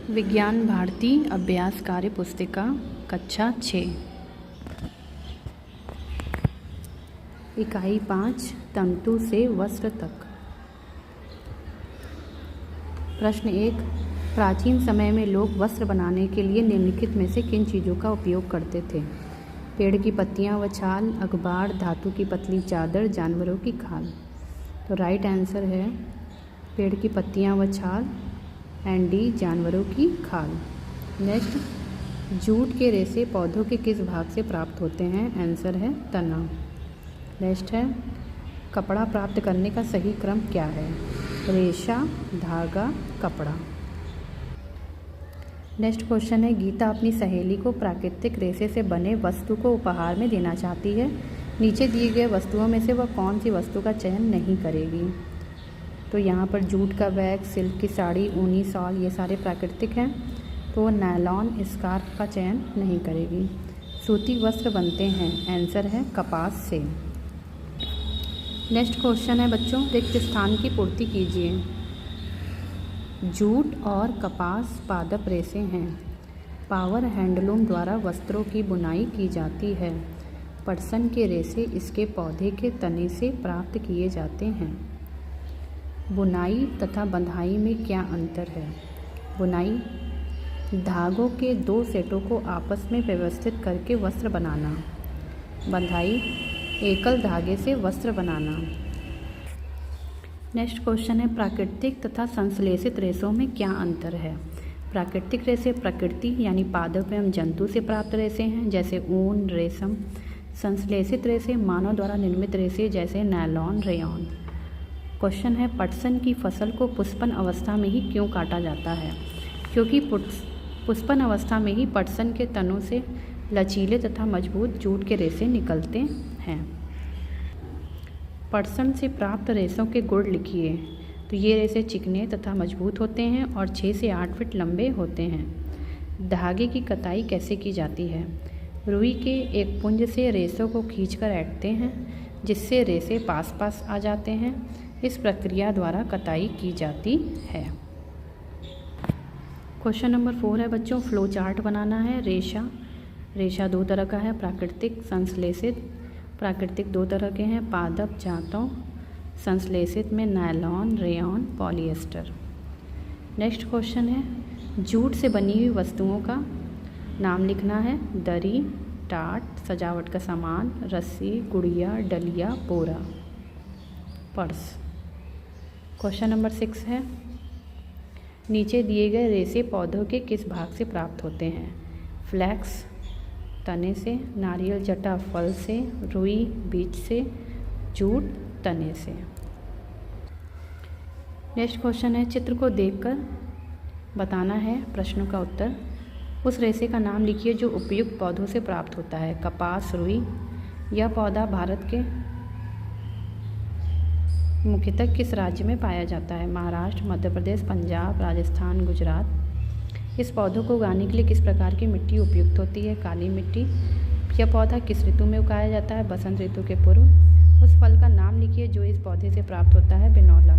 विज्ञान भारती अभ्यास कार्य पुस्तिका कक्षा 6 इकाई 5 तंतु से वस्त्र तक। प्रश्न 1, प्राचीन समय में लोग वस्त्र बनाने के लिए निम्नलिखित में से किन चीज़ों का उपयोग करते थे? पेड़ की पत्तियां व छाल, अखबार, धातु की पतली चादर, जानवरों की खाल। तो राइट आंसर है पेड़ की पत्तियां व छाल एंड डी जानवरों की खाल। नेक्स्ट, जूट के रेशे पौधों के किस भाग से प्राप्त होते हैं? आंसर है तना। नेक्स्ट है, कपड़ा प्राप्त करने का सही क्रम क्या है? रेशा, धागा, कपड़ा। नेक्स्ट क्वेश्चन है, गीता अपनी सहेली को प्राकृतिक रेशे से बने वस्तु को उपहार में देना चाहती है। नीचे दिए गए वस्तुओं में से वह कौन सी वस्तु का चयन नहीं करेगी? तो यहाँ पर जूट का बैग, सिल्क की साड़ी, ऊनी शॉल, ये सारे प्राकृतिक हैं, तो नायलॉन स्कार्फ का चयन नहीं करेगी। सूती वस्त्र बनते हैं, आंसर है कपास से। नेक्स्ट क्वेश्चन है बच्चों, रिक्त स्थान की पूर्ति कीजिए। जूट और कपास पादप रेशे हैं। पावर हैंडलूम द्वारा वस्त्रों की बुनाई की जाती है। पटसन के रेशे इसके पौधे के तने से प्राप्त किए जाते हैं। बुनाई तथा बंधाई में क्या अंतर है? बुनाई, धागों के दो सेटों को आपस में व्यवस्थित करके वस्त्र बनाना। बंधाई, एकल धागे से वस्त्र बनाना। नेक्स्ट क्वेश्चन है, प्राकृतिक तथा संश्लेषित रेशों में क्या अंतर है? प्राकृतिक रेशे प्रकृति यानी पादप एवं जंतु से प्राप्त रेशे हैं, जैसे ऊन, रेशम। संश्लेषित रेशे मानव द्वारा निर्मित रेशे, जैसे नायलॉन, रेयॉन। क्वेश्चन है, पटसन की फसल को पुष्पन अवस्था में ही क्यों काटा जाता है? क्योंकि पुष्पन अवस्था में ही पटसन के तनों से लचीले तथा मजबूत जूट के रेशे निकलते हैं। पटसन से प्राप्त रेशों के गुण लिखिए। तो ये रेशे चिकने तथा मजबूत होते हैं और 6 से 8 फीट लंबे होते हैं। धागे की कताई कैसे की जाती है? रुई के एक पुंज से रेशों को खींचकर ऐंठते हैं, जिससे रेशे पास पास आ जाते हैं। इस प्रक्रिया द्वारा कताई की जाती है। क्वेश्चन नंबर 4 है बच्चों, फ्लो चार्ट बनाना है। रेशा 2 तरह का है, प्राकृतिक, संश्लेषित। प्राकृतिक 2 तरह के हैं, पादप, जांतों। संश्लेषित में nylon, rayon, polyester. Next question है, जूट से बनी हुई वस्तुओं का नाम लिखना है। दरी, टाट, सजावट का सामान, रस्सी, गुड़िया, डलिया, बोरा, पर्स। क्वेश्चन नंबर 6 है, नीचे दिए गए रेशे पौधों के किस भाग से प्राप्त होते हैं? फ्लैक्स, तने से। नारियल जटा, फल से। रुई, बीज से। जूट, तने से। नेक्स्ट क्वेश्चन है, चित्र को देखकर बताना है प्रश्नों का उत्तर। उस रेशे का नाम लिखिए जो उपयुक्त पौधों से प्राप्त होता है। कपास, रुई। यह पौधा भारत के मुख्यतः किस राज्य में पाया जाता है? महाराष्ट्र, मध्य प्रदेश, पंजाब, राजस्थान, गुजरात। इस पौधों को उगाने के लिए किस प्रकार की मिट्टी उपयुक्त होती है? काली मिट्टी। यह पौधा किस ऋतु में उगाया जाता है? बसंत ऋतु के पूर्व। उस फल का नाम लिखिए जो इस पौधे से प्राप्त होता है। बिनौला।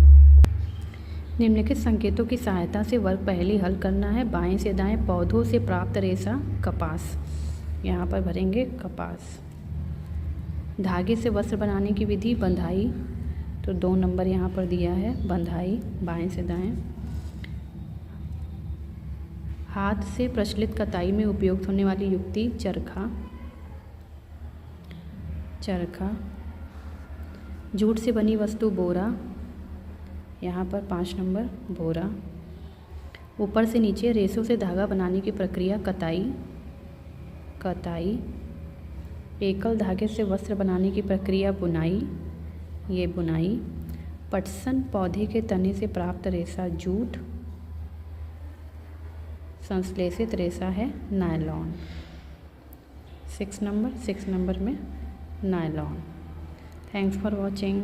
निम्नलिखित संकेतों की सहायता से वर्ग पहेली हल करना है। बाएं से दाएं, पौधों से प्राप्त रेशा कपास, यहाँ पर भरेंगे कपास। धागे से वस्त्र बनाने की विधि बंधाई, तो 2 नंबर यहाँ पर दिया है बंधाई, बाएं से दाएं। हाथ से प्रचलित कताई में उपयोग होने वाली युक्ति चरखा। जूट से बनी वस्तु बोरा, यहाँ पर 5 नंबर बोरा। ऊपर से नीचे रेशों से धागा बनाने की प्रक्रिया कताई। एकल धागे से वस्त्र बनाने की प्रक्रिया बुनाई, ये बुनाई। पटसन पौधे के तने से प्राप्त रेशा जूट। संश्लेषित रेशा है नायलॉन। 6 नंबर में नायलॉन। Thanks for watching.